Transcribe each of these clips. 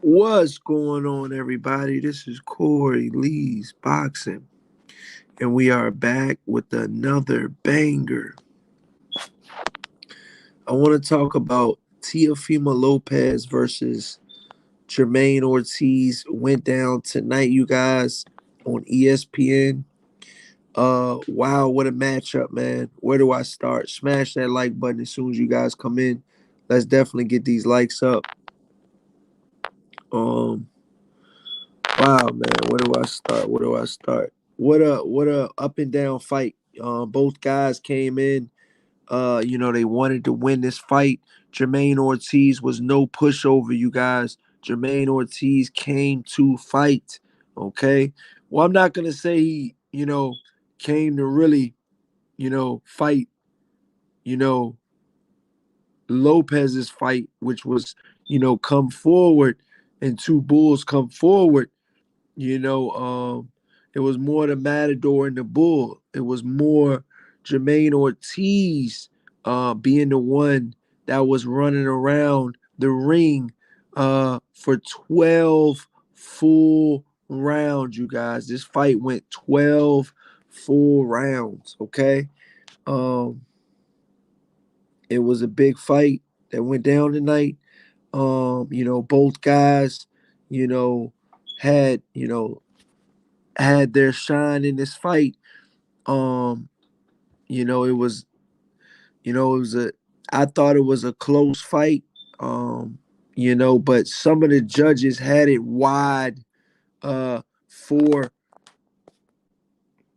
What's going on, everybody? This is Corey Lee's Boxing, and we are back with another banger. I want to talk about Teofimo Lopez versus Jermaine Ortiz. Went down tonight, you guys, on ESPN. Wow, what a matchup, man. Where do I start? Smash that like button as soon as you guys come in. Let's definitely get these likes up. Um, Wow, man, where do I start? Where do I start? What a up and down fight. Both guys came in. They wanted to win this fight. Jermaine Ortiz was no pushover, you guys. Jermaine Ortiz came to fight. Okay. Well, I'm not gonna say he, came to really, fight, you know, Lopez's fight, which was, come forward and two bulls come forward. You know, it was more the Matador and the Bull. It was more Jermaine Ortiz being the one that was running around the ring for 12 full rounds, you guys. This fight went 12 full rounds, okay? Um, it was a big fight that went down tonight. Both guys, you know, had, had their shine in this fight. Um, you know, it was, it was a I thought it was a close fight. Um, but some of the judges had it wide for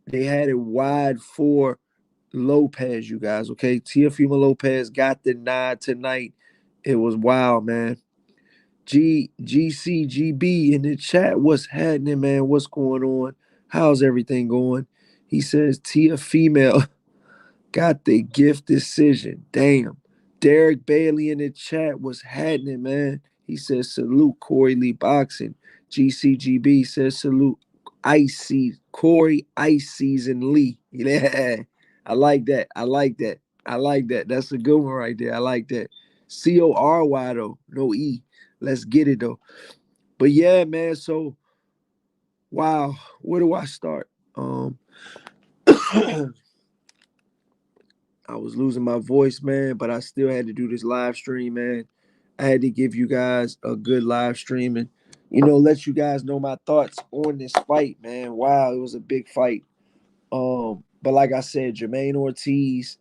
they had it wide for Lopez, you guys. Okay. Teofimo Lopez got the nod tonight. It was wild, man. GCGB in the chat. What's happening, man? What's going on? How's everything going? He says Tia female got the gift decision. Damn. Derek Bailey in the chat. What's happening, man? He says salute Corey Lee Boxing. GCGB says salute Icy Corey Ice Season Lee. Yeah. I like that. I like that. I like that. That's a good one right there. I like that. Cory though. No E. Let's get it though. But yeah, man. So wow, where do I start? I was losing my voice, man, but I still had to do this live stream, man. I had to give you guys a good live stream and let you guys know my thoughts on this fight, man. Wow, it was a big fight. But like I said, Jermaine Ortiz,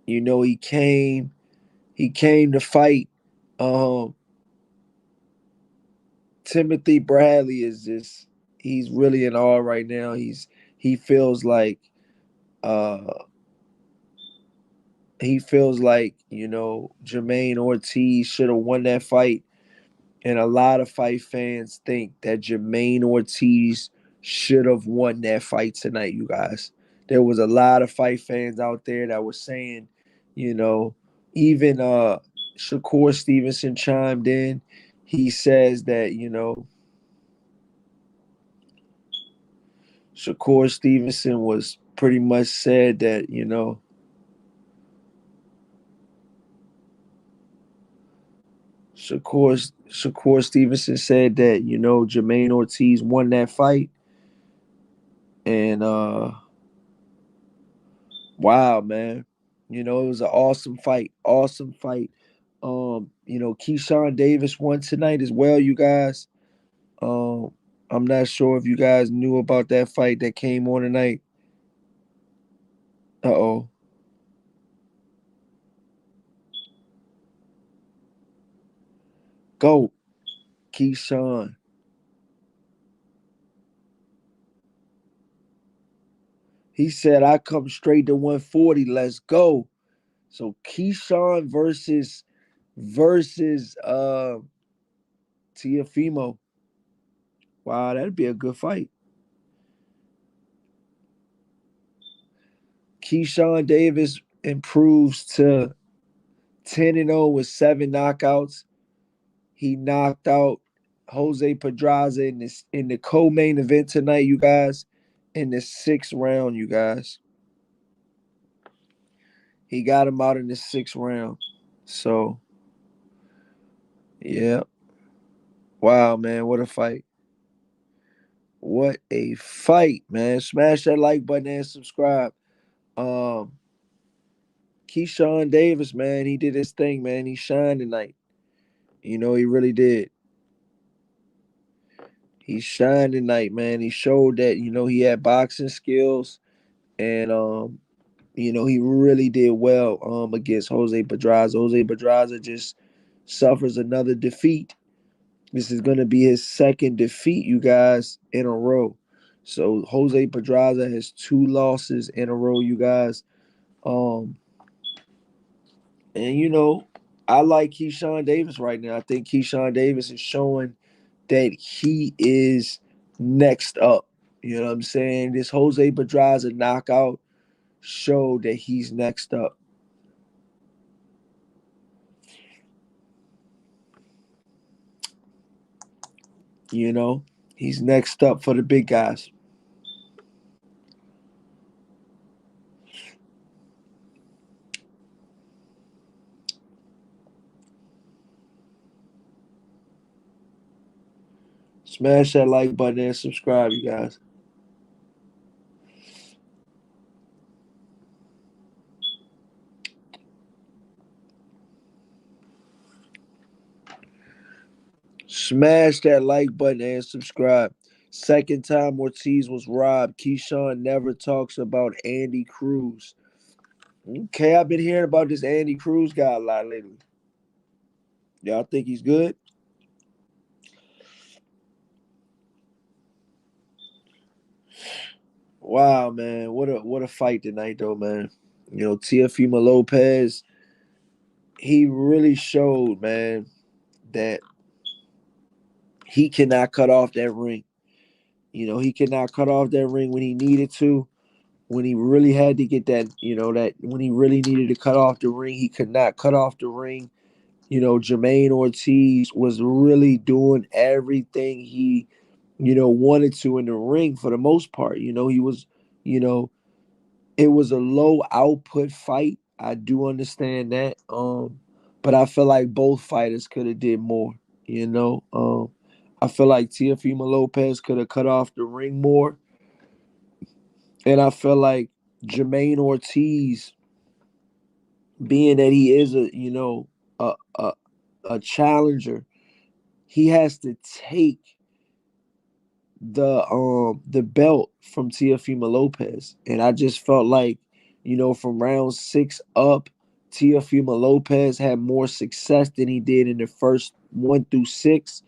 he came to fight. Um, Timothy Bradley is just he's really in awe right now. He feels like uh Jermaine Ortiz should have won that fight. And a lot of fight fans think that Jermaine Ortiz should have won that fight tonight, you guys. There was a lot of fight fans out there that were saying, you know, even Shakur Stevenson chimed in. He says that, Shakur Stevenson was pretty much said that, Shakur Stevenson said that, Jermaine Ortiz won that fight. And wow, man. It was an awesome fight. Awesome fight. Keyshawn Davis won tonight as well, you guys. Um, I'm not sure if you guys knew about that fight that came on tonight. Uh-oh. Go, Keyshawn. He said, I come straight to 140. Let's go. So Keyshawn versus Teofimo. Wow, that'd be a good fight. Keyshawn Davis improves to 10-0 with 7 knockouts. He knocked out Jose Pedraza in the co-main event tonight, you guys, in the 6th round, you guys. He got him out in the 6th round. So, Yeah. Wow, man. What a fight. What a fight, man. Smash that like button and subscribe. Um, Keyshawn Davis, man, he did his thing, man. He shined tonight. He really did. He shined tonight, man. He showed that, he had boxing skills and he really did well against Jose Pedraza. Jose Pedraza just suffers another defeat. This is gonna be his second defeat, you guys, in a row. So Jose Pedraza has two losses in a row, you guys. Um, and I like Keyshawn Davis right now. I think Keyshawn Davis is showing that he is next up. You know what I'm saying? This Jose Pedraza knockout showed that he's next up. You know, he's next up for the big guys. Smash that like button and subscribe, you guys. Smash that like button and subscribe. Second time Ortiz was robbed. Keyshawn never talks about Andy Cruz. Okay, I've been hearing about this Andy Cruz guy a lot lately. Y'all think he's good? Wow, man. What a fight tonight though, man. Teofimo Lopez, he really showed, man, that he cannot cut off that ring. He cannot cut off that ring when he needed to. When he really had to get that, that when he really needed to cut off the ring, he could not cut off the ring. Jermaine Ortiz was really doing everything he, wanted to in the ring for the most part. He was, you know, it was a low output fight. I do understand that. But I feel like both fighters could have did more, you know. I feel like Teofimo Lopez could have cut off the ring more. And I feel like Jermaine Ortiz, being that he is a a, a challenger, he has to take the belt from Teofimo Lopez. And I just felt like, from round 6 up, Teofimo Lopez had more success than he did in the first 1 through 6.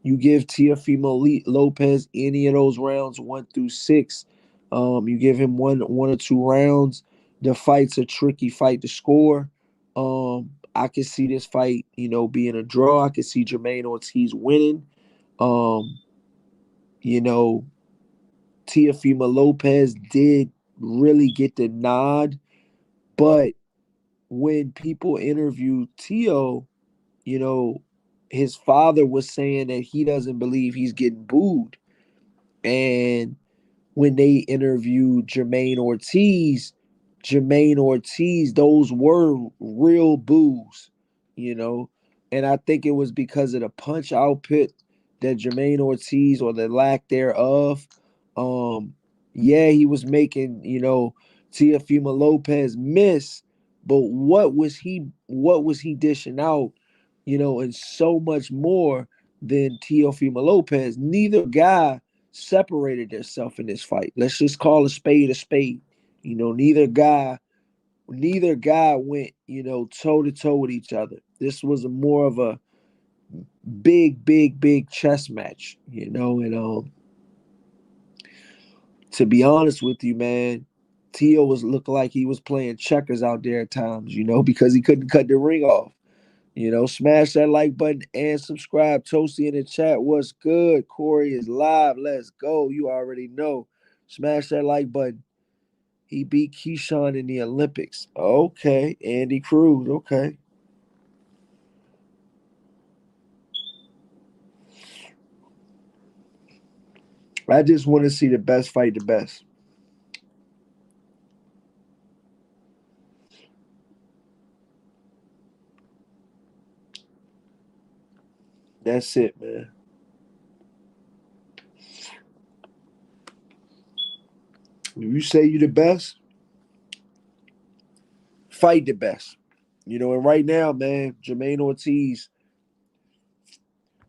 You give Teofimo Lopez any of those rounds 1 through 6, you give him one or two rounds. The fight's a tricky fight to score. I could see this fight, being a draw. I could see Jermaine Ortiz winning. Um, you know, Teofimo Lopez did really get the nod, but when people interviewed Teo, you know, his father was saying that he doesn't believe he's getting booed. And when they interviewed Jermaine Ortiz, those were real boos, you know. And I think it was because of the punch output that Jermaine Ortiz, or the lack thereof. Um, yeah, he was making, Teofimo Lopez miss, but what was he dishing out, and so much more than Teofimo Lopez. Neither guy separated themselves in this fight. Let's just call a spade a spade. Neither guy went, toe to toe with each other. This was more of a big, big, big chess match, and to be honest with you, man, Tio was looking like he was playing checkers out there at times, because he couldn't cut the ring off. Smash that like button and subscribe. Toasty in the chat. What's good? Corey is live. Let's go. You already know. Smash that like button. He beat Keyshawn in the Olympics. Okay. Andy Cruz. Okay. I just want to see the best fight the best. That's it, man. If you say you the best, fight the best. And right now, man, Jermaine Ortiz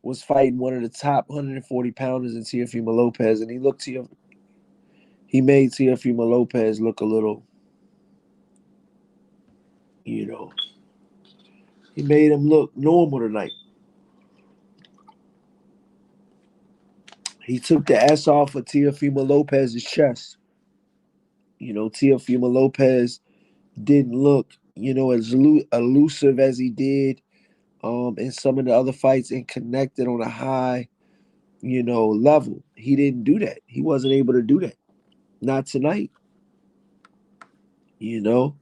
was fighting one of the top 140 pounders in Teofimo Lopez, and he made Teofimo Lopez look a little, you know, he made him look normal tonight. He took the S off of Teofimo Lopez's chest. Teofimo Lopez didn't look, as elusive as he did in some of the other fights and connected on a high, level. He didn't do that. He wasn't able to do that. Not tonight, you know.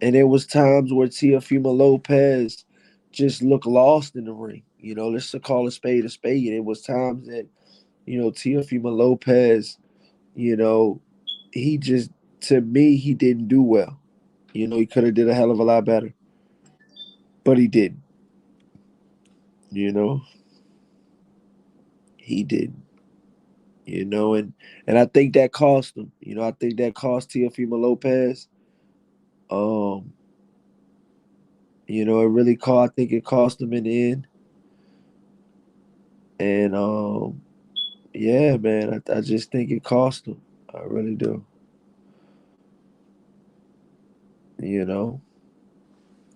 And there was times where Teofimo Lopez just looked lost in the ring. Let's just call a spade a spade. It was times that, Teofimo Lopez, you know, he just to me he didn't do well. He could have did a hell of a lot better, but he didn't. You know, he didn't. And I think that cost him. I think that cost Teofimo Lopez. Um, it really cost. I think it cost him in the end. And yeah, man, I just think it cost him. I really do. You know,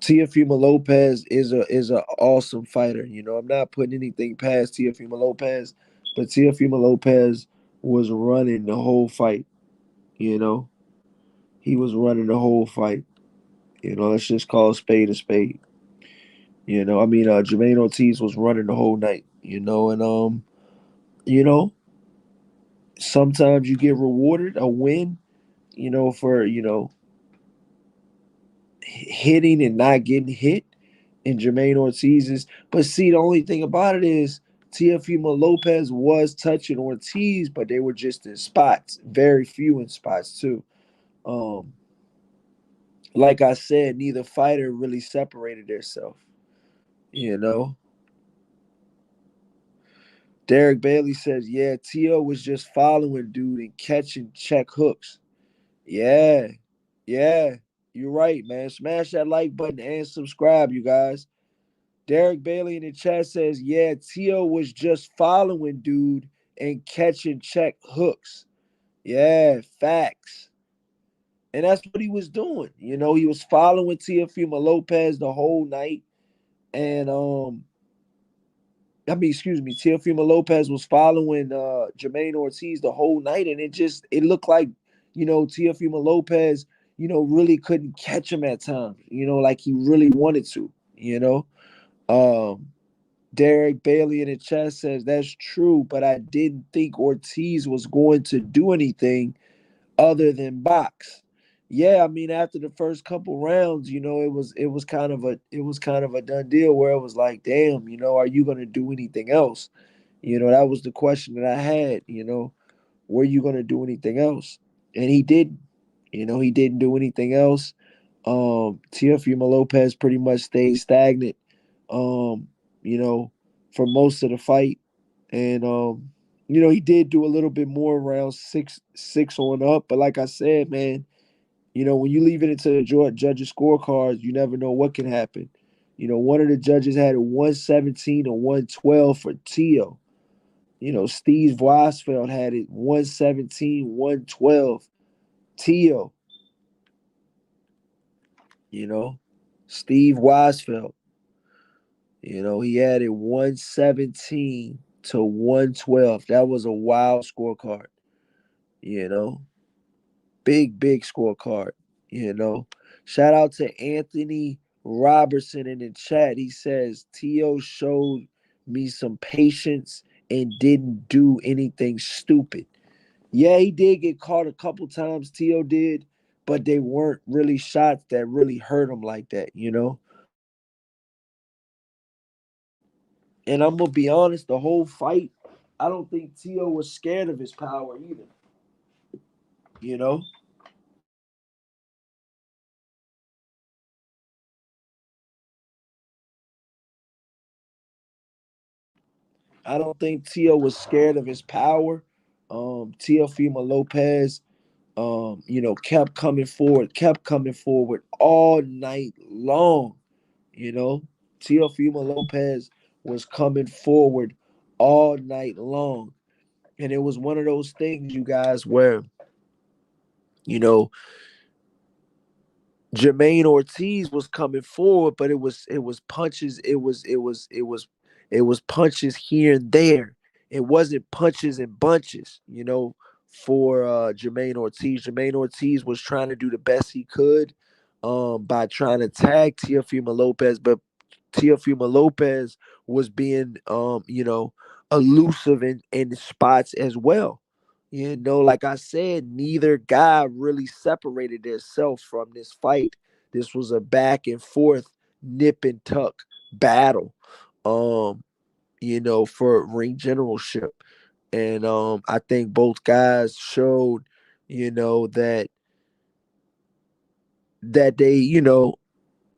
Teofimo Lopez is a awesome fighter. I'm not putting anything past Teofimo Lopez, but Teofimo Lopez was running the whole fight. You know, he was running the whole fight. Let's just call a spade a spade. Jermaine Ortiz was running the whole night. You know, sometimes you get rewarded a win. For hitting and not getting hit in Jermaine Ortiz's. But see, the only thing about it is Teofimo Lopez was touching Ortiz, but they were just in spots, very few in spots too. Um, like I said, neither fighter really separated themselves. You know, Derek Bailey says, "Yeah, Tio was just following dude and catching check hooks." Yeah, yeah, you're right, man. Smash that like button and subscribe, you guys. Derek Bailey in the chat says, yeah, Tio was just following dude and catching check hooks. Yeah, facts. And that's what he was doing. He was following Teofimo Lopez the whole night. And excuse me, Teofimo Lopez was following Jermaine Ortiz the whole night. And it looked like, Teofimo Lopez, really couldn't catch him at times, like he really wanted to, Um, Derek Bailey in the chat says that's true, but I didn't think Ortiz was going to do anything other than box. Yeah, after the first couple rounds, it was kind of a done deal where it was like, damn, are you gonna do anything else? That was the question that I had. Were you gonna do anything else? And he didn't. He didn't do anything else. Teofimo Lopez pretty much stayed stagnant. Um, you know, for most of the fight, and he did do a little bit more around six on up. But like I said, man, when you leave it into the judges' scorecards, you never know what can happen. One of the judges had a 117 or 112 for Tio. Steve Weisfeld had it 117, 112. Tio, you know, Steve Weisfeld, he had it 117 to 112. That was a wild scorecard, you know, big scorecard, you know. Shout out to Anthony Robertson in the chat. He says, Tio showed me some patience and didn't do anything stupid. Yeah, he did get caught a couple times. Tio did, but they weren't really shots that really hurt him like that. And I'm gonna be honest, the whole fight, I don't think Tio was scared of his power either. You know, I don't think Tio was scared of his power. Teofimo Lopez, kept coming forward all night long. You know, Teofimo Lopez was coming forward all night long. And it was one of those things, you guys, where, you know, Jermaine Ortiz was coming forward, but it was punches. It was punches here and there. It wasn't punches and bunches, for Jermaine Ortiz. Jermaine Ortiz was trying to do the best he could by trying to tag Teofimo Lopez, but Teofimo Lopez was being elusive in spots as well. Like I said, neither guy really separated themselves from this fight. This was a back and forth, nip and tuck battle, um, for ring generalship. And I think both guys showed, that that they,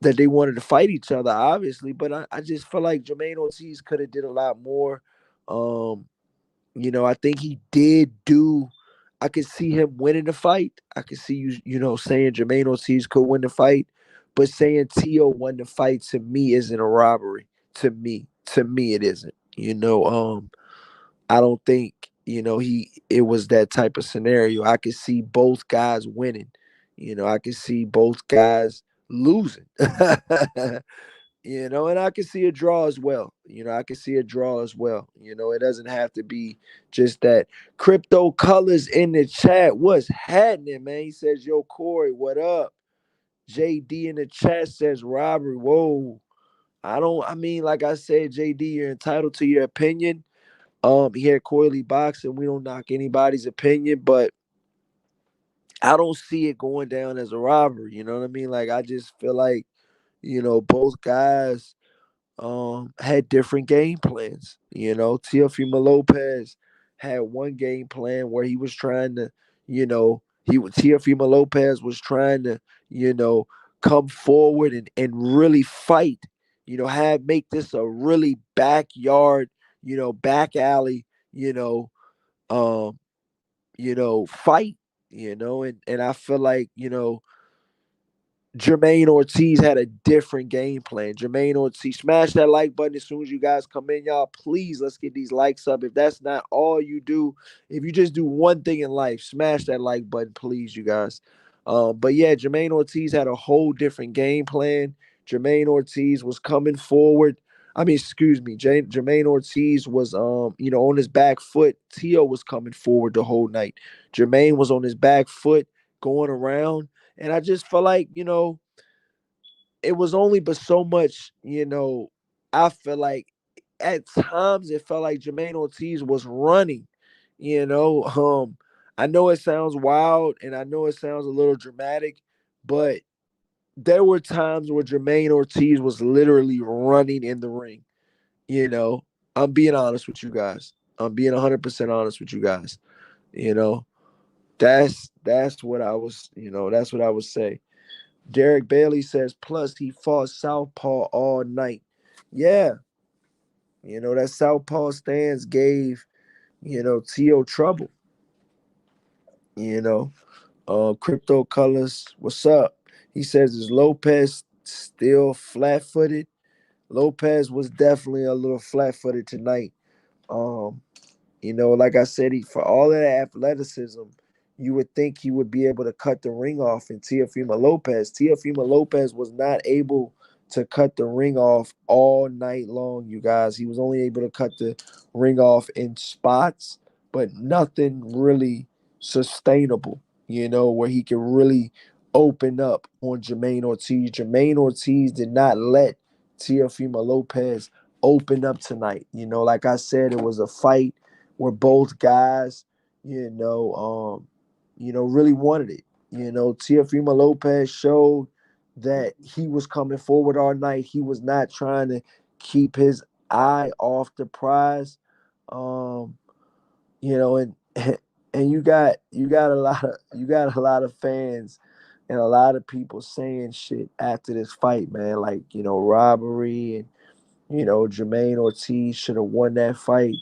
that they wanted to fight each other, obviously. But I just feel like Jermaine Ortiz could have did a lot more. Um, I think he did do. I could see him winning the fight. I could see saying Jermaine Ortiz could win the fight, but saying Tio won the fight to me isn't a robbery. To me, it isn't. I don't think it was that type of scenario. I could see both guys winning. I could see both guys losing. And I can see a draw as well. I can see a draw as well. It doesn't have to be just that. Crypto Colors in the chat. What's happening, man? He says, "Yo, Corey, what up?" JD in the chat says, "Robbery." Whoa. I mean, like I said, JD, you're entitled to your opinion. Here at Coily Boxing, we don't knock anybody's opinion, but I don't see it going down as a robbery. You know what I mean? Like, I just feel like, both guys had different game plans. Teofimo Lopez had one game plan where he was trying to, Teofimo Lopez was trying to, come forward and really fight, have make this a really backyard, back alley, um, fight, and I feel like, Jermaine Ortiz had a different game plan. Jermaine Ortiz, smash that like button as soon as you guys come in, y'all. Please, let's get these likes up. If that's not all you do, if you just do one thing in life, smash that like button, please, you guys. But yeah, Jermaine Ortiz had a whole different game plan. Jermaine Ortiz was coming forward. I mean, excuse me, Jermaine Ortiz was, on his back foot. Tio was coming forward the whole night. Jermaine was on his back foot, going around. And I just felt like, it was only but so much, I feel like at times it felt like Jermaine Ortiz was running, you know. I know it sounds wild and I know it sounds a little dramatic, but there were times where Jermaine Ortiz was literally running in the ring, you know. I'm being honest with you guys. I'm being 100% honest with you guys. You know, that's what I was, that's what I would say. Derek Bailey says, plus he fought Southpaw all night. Yeah, that Southpaw stance gave, Tio trouble. You know, Crypto Colors, what's up? He says, is Lopez still flat footed? Lopez was definitely a little flat footed tonight. Um, like I said, for all of that athleticism, you would think he would be able to cut the ring off in Teofimo Lopez. Teofimo Lopez was not able to cut the ring off all night long, you guys. He was only able to cut the ring off in spots, but nothing really sustainable, where he could really open up on Jermaine Ortiz. Jermaine Ortiz did not let Teofimo Lopez open up tonight. Like I said, it was a fight where both guys, really wanted it. Teofimo Lopez showed that he was coming forward all night. He was not trying to keep his eye off the prize. Um, and and you got a lot of fans and a lot of people saying shit after this fight, man. Like, robbery Jermaine Ortiz should have won that fight,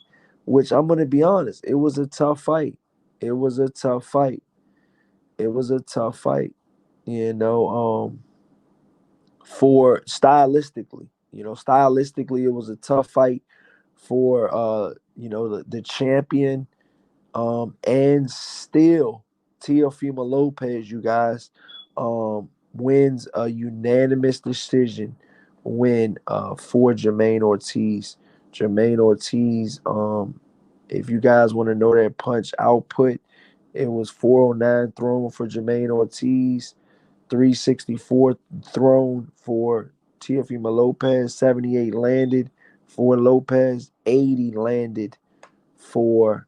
which I'm gonna be honest, it was a tough fight. It was a tough fight. It was a tough fight. You know, for stylistically, it was a tough fight for the champion. And still, Teofimo Lopez, you guys, wins a unanimous decision win for Jermaine Ortiz. Jermaine Ortiz, if you guys want to know that punch output, it was 409 thrown for Jermaine Ortiz, 364 thrown for Teofimo Lopez, 78 landed for Lopez, 80 landed for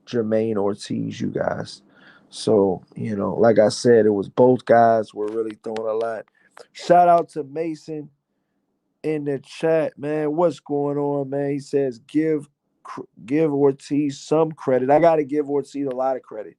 Jermaine Ortiz, you guys. So, like I said, it was both guys were really throwing a lot. Shout out to Mason in the chat, man. What's going on, man? He says give Ortiz some credit. I got to give Ortiz a lot of credit.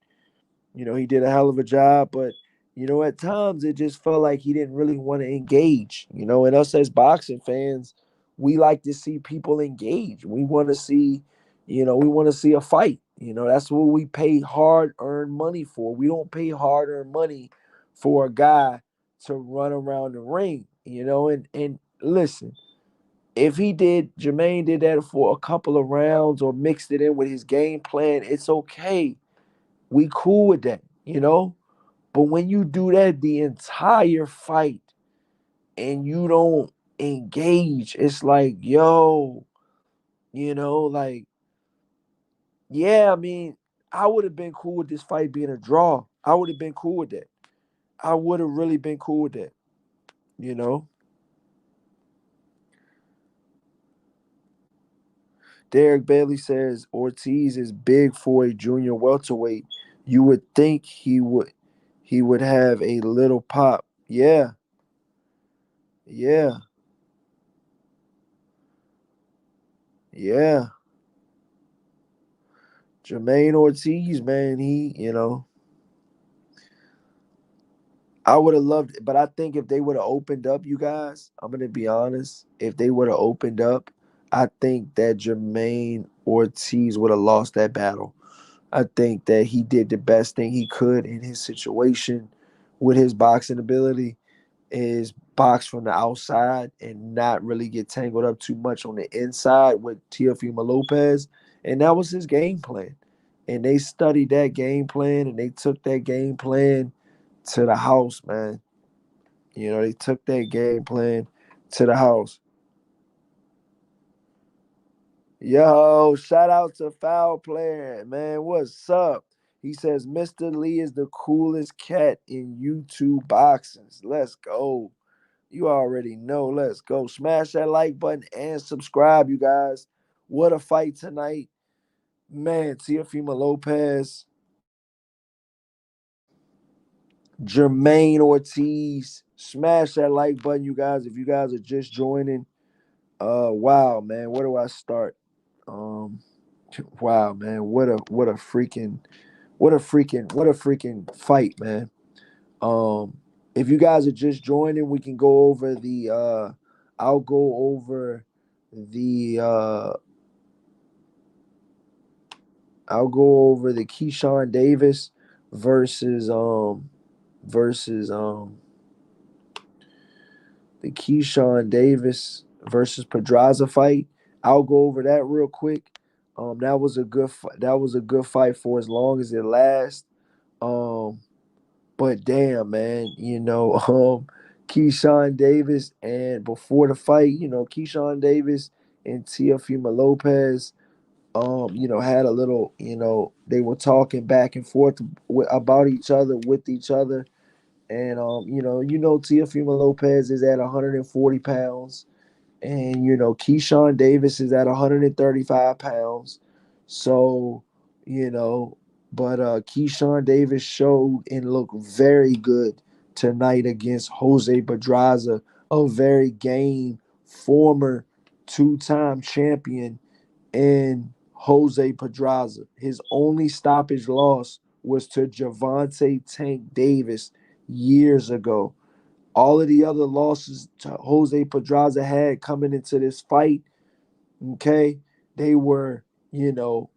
He did a hell of a job, but at times it just felt like he didn't really want to engage. And us as boxing fans, we like to see people engage. We want to see, we want to see a fight. That's what we pay hard-earned money for. We don't pay hard-earned money for a guy to run around the ring. And listen, if Jermaine did that for a couple of rounds or mixed it in with his game plan, it's okay. We cool with that. But when you do that the entire fight and you don't engage, it's like, yo, like, yeah, I mean, I would have been cool with this fight being a draw. I would have been cool with that. I would have really been cool with that, you know? Derek Bailey says Ortiz is big for a junior welterweight. You would think he would have a little pop. Yeah, yeah, yeah. Jermaine Ortiz, man, I would have loved it, but I think if they would have opened up, you guys, I'm gonna be honest. If they would have opened up, I think that Jermaine Ortiz would have lost that battle. I think that he did the best thing he could in his situation with his boxing ability is box from the outside and not really get tangled up too much on the inside with Teofimo Lopez. And that was his game plan. And they studied that game plan and they took that game plan to the house, man. They took that game plan to the house. Yo, shout out to Foul Player, man. What's up? He says Mr. Lee is the coolest cat in YouTube boxings. Let's go. You already know. Let's go. Smash that like button and subscribe, you guys. What a fight tonight. Man, Teofimo Lopez, Jermaine Ortiz. Smash that like button, you guys. If you guys are just joining, wow, man. Where do I start? Um, wow, man. What a freaking fight, man. Um, if you guys are just joining, we can go over I'll go over the Keyshawn Davis versus versus the Keyshawn Davis versus Pedraza fight. I'll go over that real quick. That was a good fight for as long as it lasts. Um, but damn, man, Keyshawn Davis and before the fight, Keyshawn Davis and Teofimo Lopez, had a little, they were talking back and forth about each other with each other. And Teofimo Lopez is at 140 pounds, and Keyshawn Davis is at 135 pounds. So, you know, but Keyshawn Davis showed and looked very good tonight against Jose Pedraza, a very game former two-time champion in Jose Pedraza. His only stoppage loss was to Javante Tank Davis years ago. All of the other losses Jose Pedraza had coming into this fight, okay, they were, you know,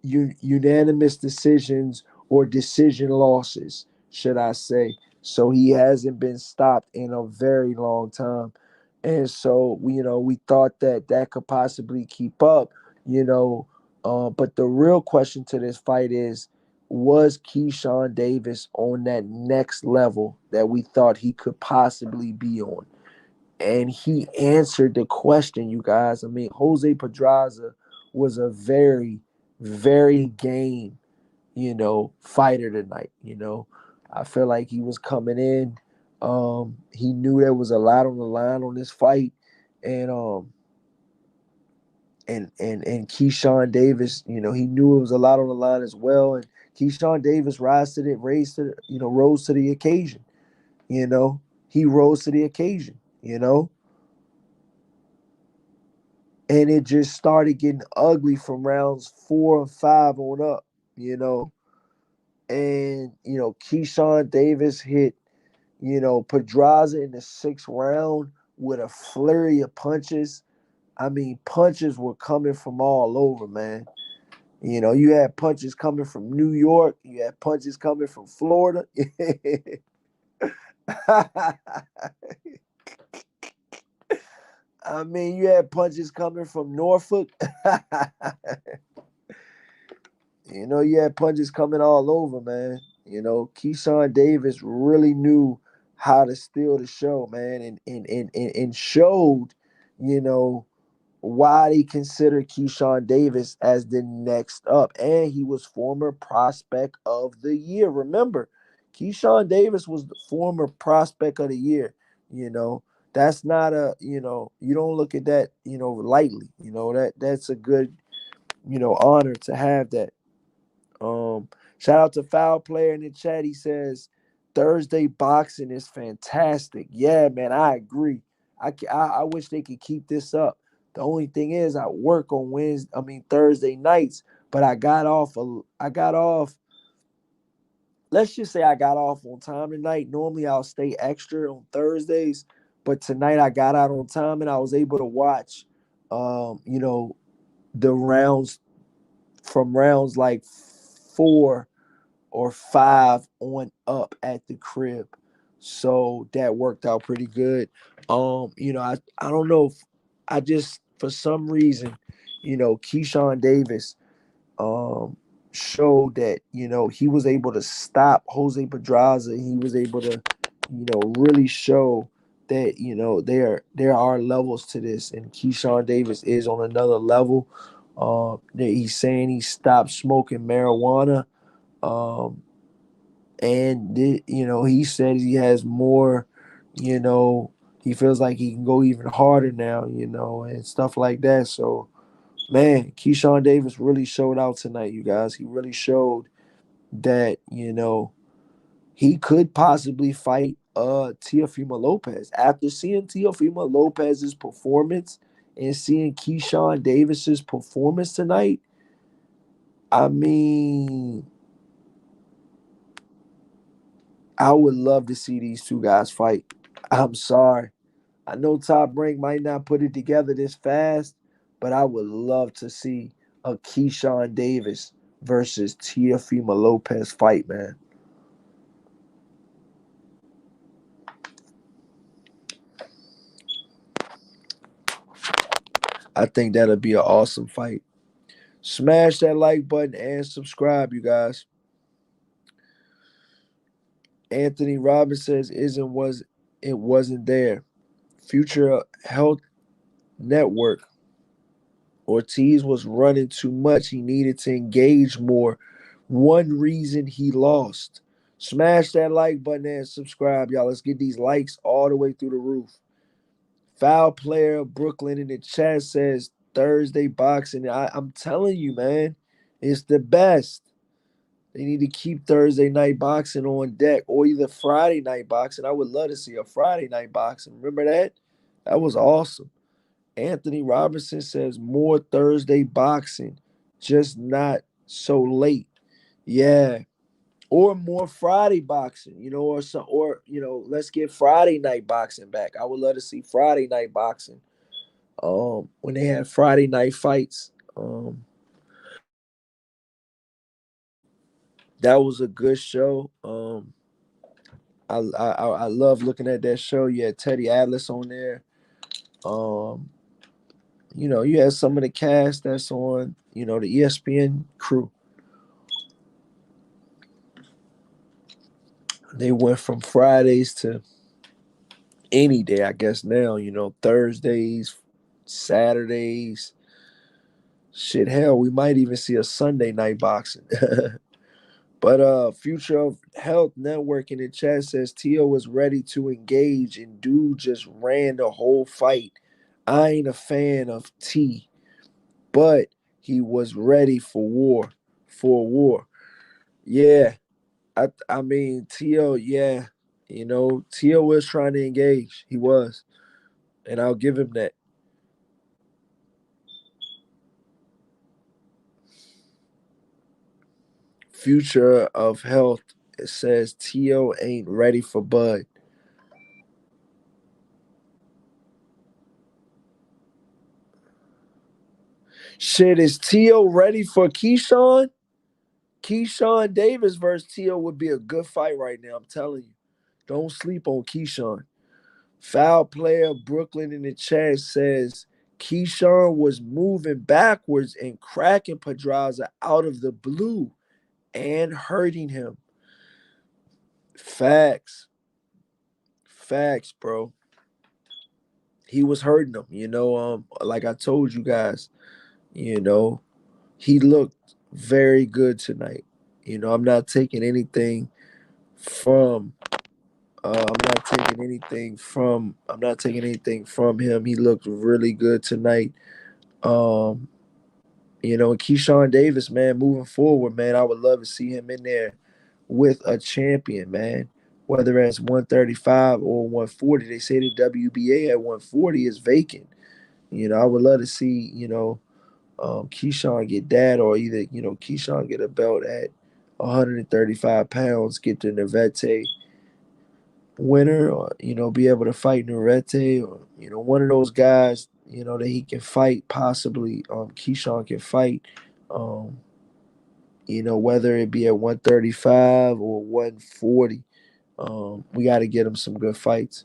unanimous decisions or decision losses, should I say. So he hasn't been stopped in a very long time. And so, we thought that that could possibly keep up, you know. But the real question to this fight is, was Keyshawn Davis on that next level that we thought he could possibly be on? And he answered the question, you guys. I mean, Jose Pedraza was a very, very game, fighter tonight. I feel like he was coming in. He knew there was a lot on the line on this fight, and and Keyshawn Davis, he knew it was a lot on the line as well. And Keyshawn Davis rose to the occasion. You know, he rose to the occasion. And it just started getting ugly from rounds 4 and 5 on up, And, Keyshawn Davis hit, Pedraza in the 6th round with a flurry of punches. I mean, punches were coming from all over, man. You had punches coming from New York, you had punches coming from Florida. I mean, you had punches coming from Norfolk. You had punches coming all over, man. Keyshawn Davis really knew how to steal the show, man, and showed, you know, why they consider Keyshawn Davis as the next up. And he was former prospect of the year. Remember, Keyshawn Davis was the former prospect of the year. You know, that's not you don't look at that, lightly. That's a good, honor to have that. Shout out to Foul Player in the chat. He says Thursday boxing is fantastic. Yeah, man, I agree. I wish they could keep this up. The only thing is, I work on Thursday nights, but I got off. I got off. Let's just say I got off on time tonight. Normally I'll stay extra on Thursdays, but tonight I got out on time and I was able to watch, the rounds from rounds like 4 or 5 on up at the crib. So that worked out pretty good. I don't know if I just for some reason, Keyshawn Davis showed that, he was able to stop Jose Pedraza. He was able to, really show that, there are levels to this, and Keyshawn Davis is on another level. He's saying he stopped smoking marijuana. Um, and he said he has more, he feels like he can go even harder now, and stuff like that. So, man, Keyshawn Davis really showed out tonight, you guys. He really showed that, he could possibly fight Teofimo Lopez. After seeing Teofimo Lopez's performance and seeing Keyshawn Davis's performance tonight, I mean, I would love to see these two guys fight. I'm sorry. I know Top Rank might not put it together this fast, but I would love to see a Keyshawn Davis versus Teofimo Lopez fight, man. I think that'll be an awesome fight. Smash that like button and subscribe, you guys. Anthony Robbins says it wasn't there. Future Health Network. Ortiz was running too much. He needed to engage more. One reason he lost. Smash that like button and subscribe, y'all. Let's get these likes all the way through the roof. Foul Player Brooklyn in the chat says Thursday boxing. I'm telling you, man, it's the best. They need to keep Thursday night boxing on deck, or either Friday night boxing. I would love to see a Friday night boxing. Remember that? That was awesome. Anthony Robinson says more Thursday boxing, just not so late. Yeah. or more Friday boxing, or some, or let's get Friday night boxing back. I would love to see Friday night boxing. When they had Friday night fights, that was a good show. I love looking at that show. You had Teddy Atlas on there. Um, you had some of the cast that's on, the ESPN crew. They went from Fridays to any day, I guess now, Thursdays, Saturdays. Shit, hell, we might even see a Sunday night boxing. But Future of Health Network in the chat says Tio was ready to engage and dude just ran the whole fight. I ain't a fan of T, but he was ready for war. Yeah, I mean Tio, yeah, Tio was trying to engage. He was, and I'll give him that. Future of Health, it says Tio ain't ready for Bud. Shit, is Tio ready for Keyshawn? Keyshawn Davis versus Tio would be a good fight right now. I'm telling you. Don't sleep on Keyshawn. Foul player Brooklyn in the chat says Keyshawn was moving backwards and cracking Pedraza out of the blue and hurting him. Facts. Facts, bro. He was hurting him, like I told you guys, you know, he looked very good tonight. I'm not taking anything from I'm not taking anything from him. He looked really good tonight. Um, Keyshawn Davis, man, moving forward, man, I would love to see him in there with a champion, man. Whether it's 135 or 140. They say the WBA at 140 is vacant. I would love to see, Keyshawn get that, or either, Keyshawn get a belt at 135 pounds, get the Navete winner, or be able to fight Narete, or one of those guys that he can fight. Possibly Keyshawn can fight, um whether it be at 135 or 140. We got to get him some good fights.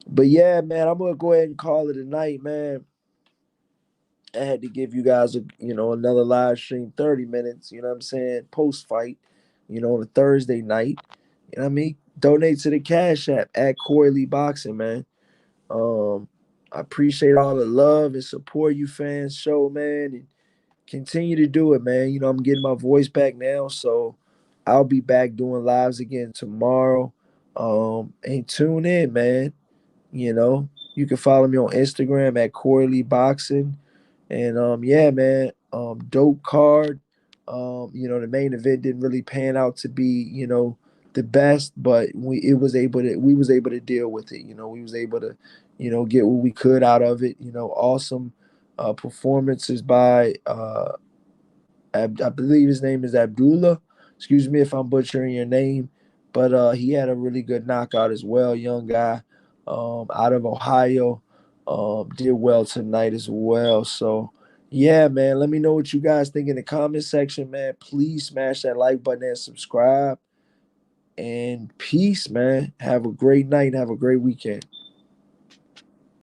But yeah, man, I'm gonna go ahead and call it a night, man. I had to give you guys another live stream, 30 minutes, you know what I'm saying, post fight, on a Thursday night. You know what I mean? Donate to the Cash App at Corey Lee Boxing, man. I appreciate all the love and support you fans show, man, and continue to do it, man. I'm getting my voice back now, so I'll be back doing lives again tomorrow. And tune in, man. You can follow me on Instagram at Corey Lee Boxing. And yeah, man, dope card. The main event didn't really pan out to be, the best, but we was able to deal with it. We was able to, get what we could out of it. Awesome performances by I believe his name is Abdullah. Excuse me if I'm butchering your name, but he had a really good knockout as well. Young guy, out of Ohio, did well tonight as well. So, yeah, man. Let me know what you guys think in the comment section, man. Please smash that like button and subscribe. And peace, man. Have a great night and have a great weekend.